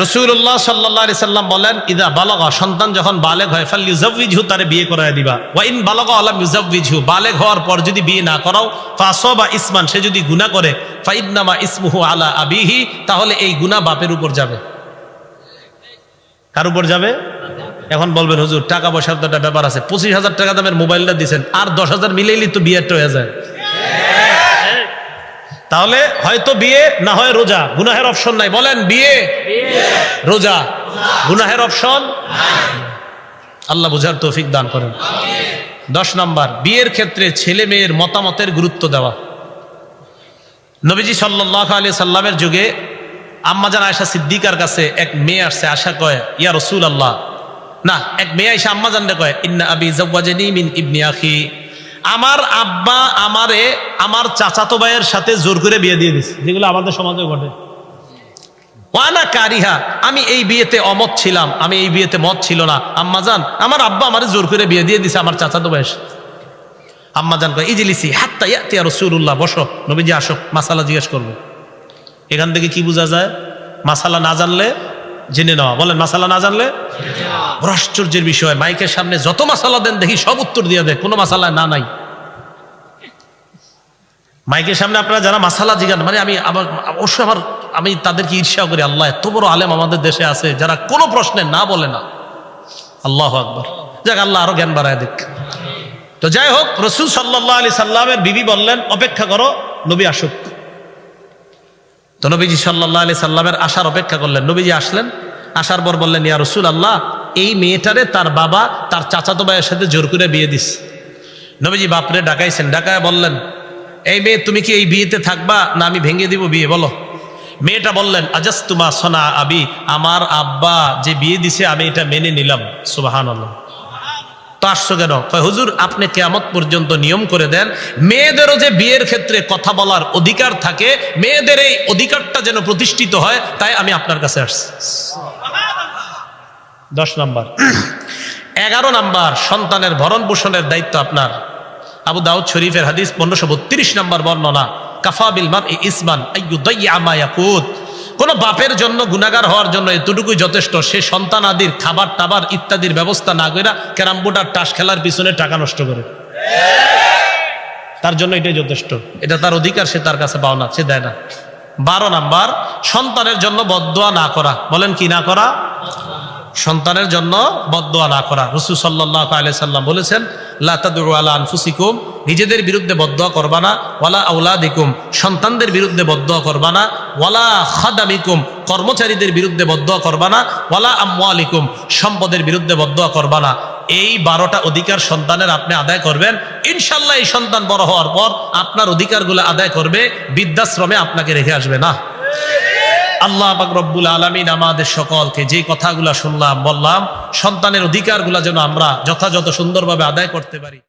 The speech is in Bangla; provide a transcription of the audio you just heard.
রাসূলুল্লাহ সাল্লাল্লাহু আলাইহি সাল্লাম বলেন, ইদা বালাগা, সন্তান যখন বালেগ হয়, ফালইউযাওয়িজহু, তারে বিয়ে করায় দিবা। ওয়া ইন বালাগা আলাম ইউযাওয়িজহু, বালেগ হওয়ার পর যদি বিয়ে না করাও, ফাসাবা ইসমান, সে যদি গুনাহ করে, ফাইন্নামা ইসমুহু আলা আবিহি, তাহলে এই গুনাহ বাপের উপর যাবে। কার উপর যাবে? এখন বলবেন হুজুর টাকা পয়সার তো একটা ব্যাপার আছে, 25,000 টাকা দামের মোবাইলটা দিয়েছেন, আর 10,000 মিলাইলেই তো বিয়েটা হয়ে যায়। তাহলে হয়তো বিয়ে, না হয় রোজা, গুনাহের অপশন নাই। বলেন বিয়ে, রোজা, গুনাহের অপশন। আল্লাহ বুঝার তৌফিক দান করেন। 10 নাম্বার, বিয়ের ক্ষেত্রে ছেলে মেয়ের মতামতের গুরুত্ব দেওয়া। নবীজি সাল্লাল্লাহু আলাইহি সাল্লামের যুগে আম্মাজান আয়েশা সিদ্দিকার কাছে এক মেয়ে আসছে, আশা কয়, ইয়া রাসূলুল্লাহ, না, এক মেয়ে আয়েশা আম্মাজানরে কয়, ইন্না আবি যাওয়াজানি মিন ইবনি আখি, আমার আব্বা আমারে আমার চাচাতো ভাইয়ের সাথে জোর করে বিয়ে দিয়ে দিছে, যেগুলো আমাদের সমাজে ঘটে। ওয়ানা কারিহা, আমি এই বিয়েতে অমত ছিলাম, আমি এই বিয়েতে মত ছিল না। আম্মাজান, আমার আব্বা আমারে জোর করে বিয়ে দিয়ে দিছে আমার চাচাতো ভাইয়ের সাথে। আম্মাজান কয়, ইজলিসি হাত্তা ইয়াতি রাসূলুল্লাহ, বসো, নবীজি আসো, মাসালা জিজ্ঞেস করবো। এখান থেকে কি বোঝা যায়? মাসালা না জানলে জেনে নেওয়া। বলেন মাসালা না জানলে। বড় আশ্চর্যের বিষয়, মাইকের সামনে যত মাসালা দেন দেখি সব উত্তর দিয়ে দেয়, কোনো মাসালা না নাই। মাইকের সামনে আপনারা যারা মাসালা জিজ্ঞান, মানে আমি অবশ্যই আমি তাদেরকে ঈর্ষা করি। আল্লাহ, এত বড় আলেম আমাদের দেশে আছে যারা কোনো প্রশ্নে না বলে না। আল্লাহু আকবার। যাক, আল্লাহ আরো জ্ঞান বাড়ায় দেখ। তো যাই হোক, রাসূল সাল্লাল্লাহু আলাইহি সাল্লামের বিবি বললেন, অপেক্ষা করো, নবী আসুক। তো নবীজি সাল্লাল্লাহু আলাইহি সাল্লামের আসার অপেক্ষা করলেন। নবীজি আসলেন, আসার পর বললেন, ইয়া রাসূলুল্লাহ, এই মেয়েটারে তার বাবা তার চাচাতো ভাইয়ের সাথে জোর করে বিয়ে দিস। নবীজি বাপরে ডাকাইছেন, ডাকায় বললেন, এই মেয়ে, তুমি কি এই বিয়েতে থাকবা না আমি ভেঙে দিব বিয়ে? বলো। মেয়েটা বললেন, আজাস্তুমা সনা আবি, আমার আব্বা যে বিয়ে দিছে আমি এটা মেনে নিলাম। সুবহানাল্লাহ। তো আসছো কেন? কয়, হুজুর, আপনি কিয়ামত পর্যন্ত নিয়ম করে দেন, মেয়েদেরও যে বিয়ের ক্ষেত্রে কথা বলার অধিকার থাকে, মেয়েদের এই অধিকারটা যেন প্রতিষ্ঠিত হয়, তাই আমি আপনার কাছে আসছি। 10 নাম্বার। 11 নাম্বার, সন্তানের ভরণ পোষণের দায়িত্ব আপনার। আবু দাউদ শরীফের হাদিস 1532 নাম্বার বর্ণনা, কাফা বিল মারই ইসমান আইয়ুদাইয়া মা ইয়াকুত, কোন বাপের জন্য গুনাহগার হওয়ার জন্য এতটুকুই যথেষ্ট, সে সন্তান আদির খাবার টাবার ইত্যাদির ব্যবস্থা না করে ক্যারাম বোর্ড আর টাস খেলার পিছনে টাকা নষ্ট করে, তার জন্য এটাই যথেষ্ট। এটা তার অধিকার, সে তার কাছে পাওনা, সে দেয় না। 12 নাম্বার, সন্তানের জন্য বদদোয়া না করা। বলেন কি না করা? সন্তানের জন্য বদদোয়া না করা। রাসূল সাল্লাল্লাহু আলাইহি সাল্লাম বলেছেন, লা তাদউ আলা আনফুসিকুম, নিজেদের বিরুদ্ধে বদদোয়া করবা না, ওয়ালা আওলাদিকুম, সন্তানদের বিরুদ্ধে বদদোয়া করবা না, ওয়ালা খাদামিকুম, কর্মচারীদের বিরুদ্ধে বদদোয়া করবা না, ওয়ালা আমওয়ালিকুম, সম্পদের বিরুদ্ধে বদদোয়া করবা না। এই 12টা অধিকার সন্তানের আপনি আদায় করবেন, ইনশাআল্লাহ এই সন্তান বড় হওয়ার পর আপনার অধিকারগুলো আদায় করবে, বৃদ্ধাশ্রমে আপনাকে রেখে আসবে না। আল্লাহ পাক রব্বুল আলামিন আমাদের সকলকে যে কথাগুলো শুনলাম বললাম, সন্তানের অধিকারগুলো যেন আমরা যথাযথ সুন্দরভাবে আদায় করতে পারি।